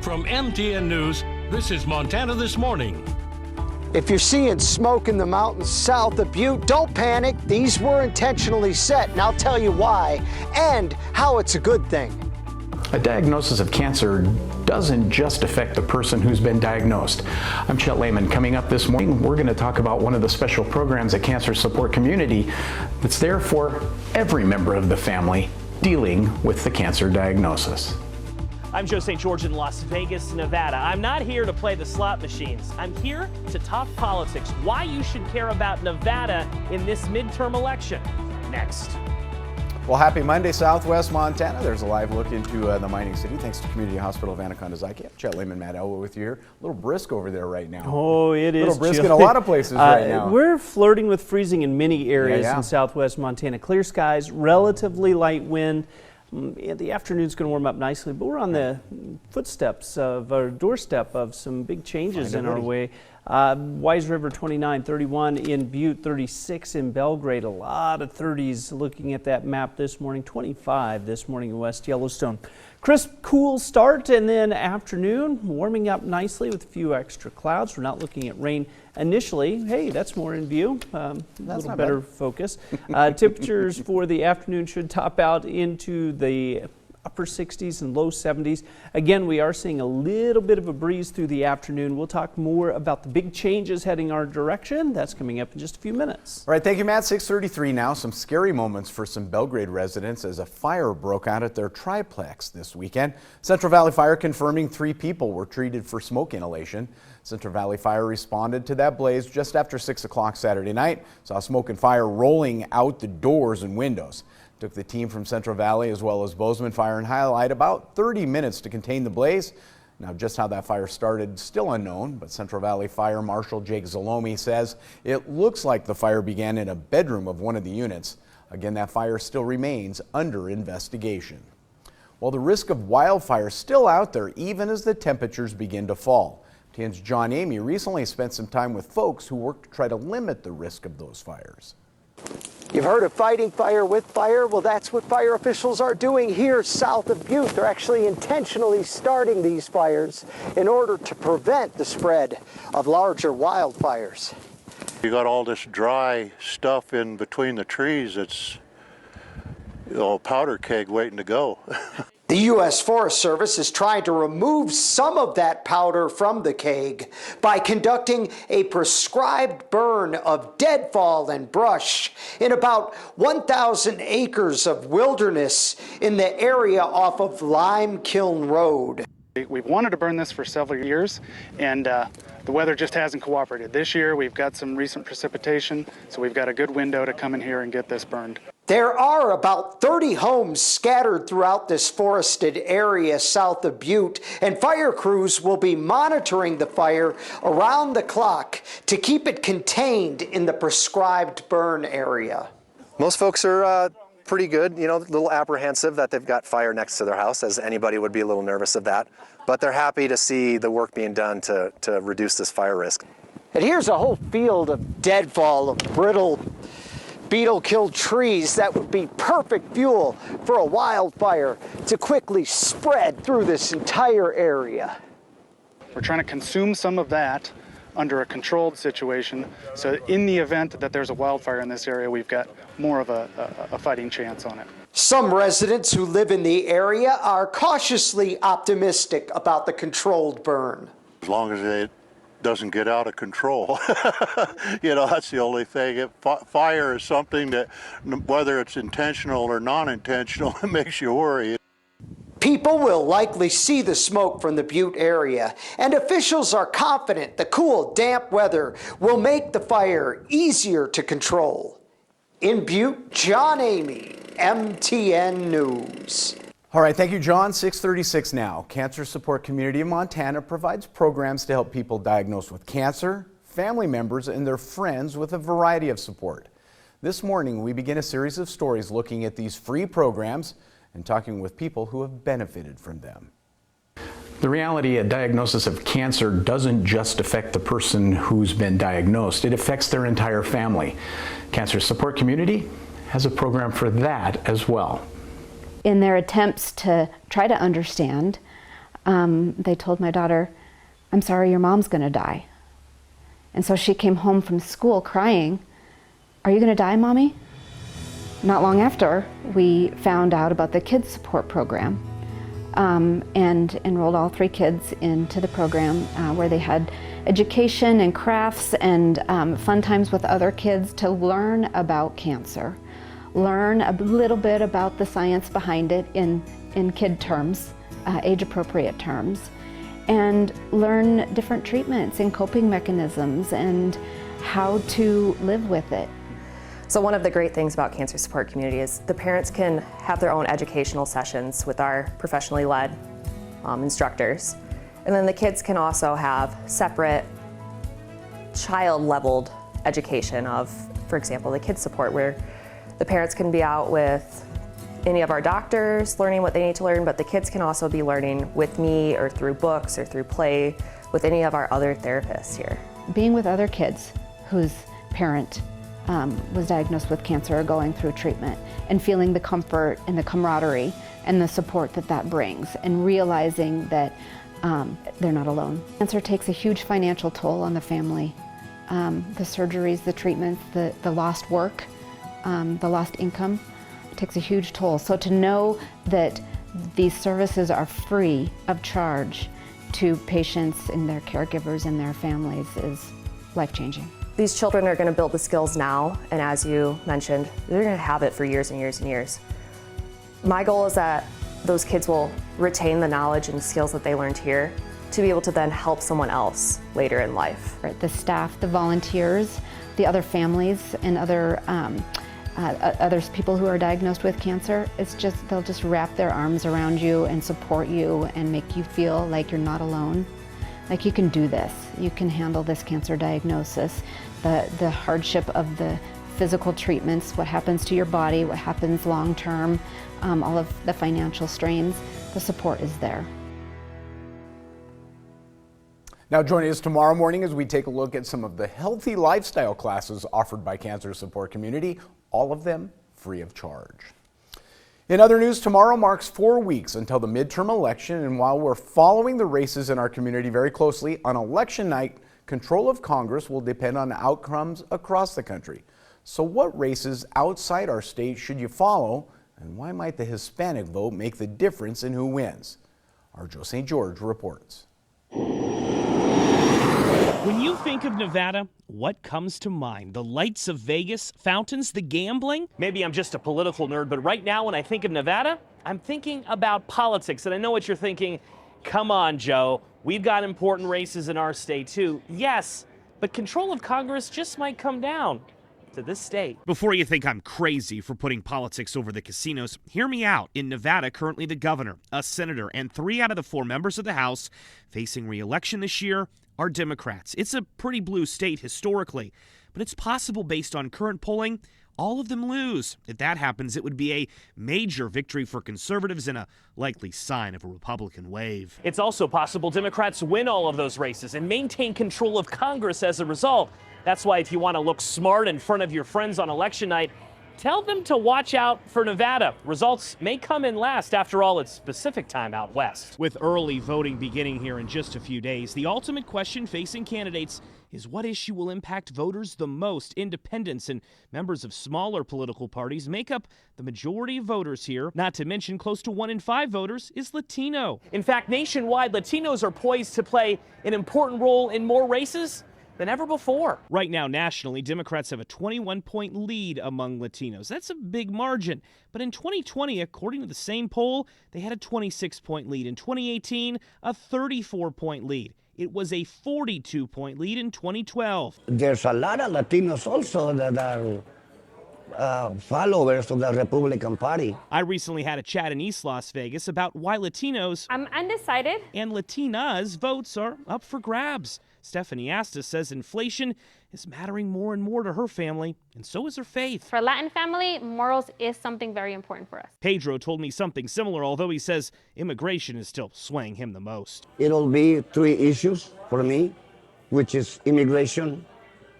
From MTN News, this is Montana This Morning. If you're seeing smoke in the mountains south of Butte, don't panic. These were intentionally set, and I'll tell you why and how it's a good thing. A diagnosis of cancer doesn't just affect the person who's been diagnosed. I'm Chet Lehman. Coming up this morning, we're going to talk about one of the special programs at Cancer Support Community that's there for every member of the family dealing with the cancer diagnosis. I'm Joe St. George in Las Vegas, Nevada. I'm not here to play the slot machines. I'm here to talk politics, why you should care about Nevada in this midterm election. Next. Well, happy Monday, Southwest Montana. There's a live look into the mining city thanks to Community Hospital of Anaconda Zyke. Chet Lehman, Matt Elwood with you here. A little brisk over there right now. Oh, it is. A little brisk in a lot of places right now. We're flirting with freezing in many areas in Southwest Montana. Clear skies, relatively light wind. The afternoon's going to warm up nicely, but we're on the footsteps of our doorstep of some big changes in our way. Wise River 29, 31 in Butte, 36 in Belgrade. A lot of 30s looking at that map this morning. 25 this morning in West Yellowstone. Crisp, cool start, and then afternoon warming up nicely with a few extra clouds. We're not looking at rain initially. Hey, that's more in view. A little better focus. Temperatures for the afternoon should top out into the upper 60s and low 70s. Again, we are seeing a little bit of a breeze through the afternoon. We'll talk more about the big changes heading our direction. That's coming up in just a few minutes. All right, thank you, Matt. 6:33 now. Some scary moments for some Belgrade residents as a fire broke out at their triplex this weekend. Central Valley Fire confirming 3 people were treated for smoke inhalation. Central Valley Fire responded to that blaze just after 6 o'clock Saturday night. Saw smoke and fire rolling out the doors and windows. Took the team from Central Valley as well as Bozeman Fire and Highlight about 30 minutes to contain the blaze. Now, just how that fire started, still unknown, but Central Valley Fire Marshal Jake Zalomi says it looks like the fire began in a bedroom of one of the units. Again, that fire still remains under investigation. While the risk of wildfire is still out there, even as the temperatures begin to fall. TN's John Amy recently spent some time with folks who work to try to limit the risk of those fires. You've heard of fighting fire with fire? Well, that's what fire officials are doing here south of Butte. They're actually intentionally starting these fires in order to prevent the spread of larger wildfires. You got all this dry stuff in between the trees. It's a powder keg waiting to go. The U.S. Forest Service is trying to remove some of that powder from the keg by conducting a prescribed burn of deadfall and brush in about 1,000 acres of wilderness in the area off of Lime Kiln Road. We've wanted to burn this for several years, and the weather just hasn't cooperated. This year we've got some recent precipitation, so we've got a good window to come in here and get this burned. There are about 30 homes scattered throughout this forested area south of Butte, and fire crews will be monitoring the fire around the clock to keep it contained in the prescribed burn area. Most folks are pretty good, a little apprehensive that they've got fire next to their house, as anybody would be a little nervous of that. But they're happy to see the work being done to reduce this fire risk. And here's a whole field of deadfall, of brittle, beetle-killed trees that would be perfect fuel for a wildfire to quickly spread through this entire area. We're trying to consume some of that under a controlled situation, so in the event that there's a wildfire in this area, we've got more of a fighting chance on it. Some residents who live in the area are cautiously optimistic about the controlled burn. As long as it doesn't get out of control. That's the only thing. Fire is something that, whether it's intentional or non-intentional, it makes you worry. People will likely see the smoke from the Butte area, and officials are confident the cool, damp weather will make the fire easier to control. In Butte, John Amy, MTN News. All right, thank you, John. 6:36 now. Cancer Support Community of Montana provides programs to help people diagnosed with cancer, family members, and their friends with a variety of support. This morning, we begin a series of stories looking at these free programs and talking with people who have benefited from them. The reality, a diagnosis of cancer doesn't just affect the person who's been diagnosed, it affects their entire family. Cancer Support Community has a program for that as well. In their attempts to try to understand they told my daughter, "I'm sorry, your mom's gonna die." And so she came home from school crying, "Are you gonna die, Mommy?" Not long after, we found out about the kids support program and enrolled all 3 kids into the program where they had education and crafts and fun times with other kids to learn about cancer, learn a little bit about the science behind it in kid terms, age-appropriate terms, and learn different treatments and coping mechanisms and how to live with it. So one of the great things about Cancer Support Community is the parents can have their own educational sessions with our professionally led instructors. And then the kids can also have separate child-leveled education of, for example, the kids support, where the parents can be out with any of our doctors learning what they need to learn, but the kids can also be learning with me or through books or through play with any of our other therapists here. Being with other kids whose parent was diagnosed with cancer or going through treatment, and feeling the comfort and the camaraderie and the support that that brings, and realizing that they're not alone. Cancer takes a huge financial toll on the family. The surgeries, the treatments, the lost work, the lost income, it takes a huge toll. So to know that these services are free of charge to patients and their caregivers and their families is life-changing. These children are going to build the skills now, and as you mentioned, they're going to have it for years and years and years. My goal is that those kids will retain the knowledge and skills that they learned here to be able to then help someone else later in life. The staff, the volunteers, the other families, and other people who are diagnosed with cancer, they'll just wrap their arms around you and support you and make you feel like you're not alone. Like you can do this, you can handle this cancer diagnosis, the hardship of the physical treatments, what happens to your body, what happens long term, all of the financial strains, the support is there. Now joining us tomorrow morning as we take a look at some of the healthy lifestyle classes offered by Cancer Support Community, all of them free of charge. In other news, tomorrow marks 4 weeks until the midterm election, and while we're following the races in our community very closely, on election night, control of Congress will depend on outcomes across the country. So what races outside our state should you follow, and why might the Hispanic vote make the difference in who wins? Our Joe St. George reports. When you think of Nevada, what comes to mind? The lights of Vegas, fountains, the gambling? Maybe I'm just a political nerd, but right now when I think of Nevada, I'm thinking about politics. And I know what you're thinking. Come on, Joe. We've got important races in our state too. Yes, but control of Congress just might come down to this state. Before you think I'm crazy for putting politics over the casinos, hear me out. In Nevada, currently the governor, a senator, and 3 out of the 4 members of the House facing re-election this year are Democrats. It's a pretty blue state historically, but it's possible based on current polling, all of them lose. If that happens, it would be a major victory for conservatives and a likely sign of a Republican wave. It's also possible Democrats win all of those races and maintain control of Congress as a result. That's why if you want to look smart in front of your friends on election night, tell them to watch out for Nevada. Results may come in last. After all, it's Pacific time out west. With early voting beginning here in just a few days, the ultimate question facing candidates is what issue will impact voters the most. Independents and members of smaller political parties make up the majority of voters here. Not to mention close to 1 in 5 voters is Latino. In fact, nationwide, Latinos are poised to play an important role in more races than ever before. Right now, nationally, Democrats have a 21-point lead among Latinos. That's a big margin. But in 2020, according to the same poll, they had a 26-point lead. In 2018, a 34-point lead. It was a 42-point lead in 2012. There's a lot of Latinos also that are followers of the Republican Party. I recently had a chat in East Las Vegas about why Latinos I'm undecided and Latinas votes are up for grabs. Stephanie Asta says inflation is mattering more and more to her family, and so is her faith. For a Latin family, morals is something very important for us. Pedro told me something similar, although he says immigration is still swaying him the most. It'll be 3 issues for me, which is immigration,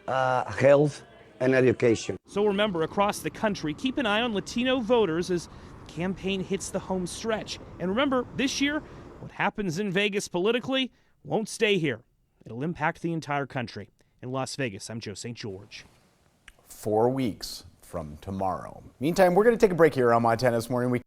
health, and education. So remember, across the country, keep an eye on Latino voters as the campaign hits the home stretch. And remember, this year, What happens in Vegas politically won't stay here. It'll impact the entire country. In Las Vegas, I'm Joe St. George. 4 weeks from tomorrow. Meantime, we're going to take a break here on Montana This Morning.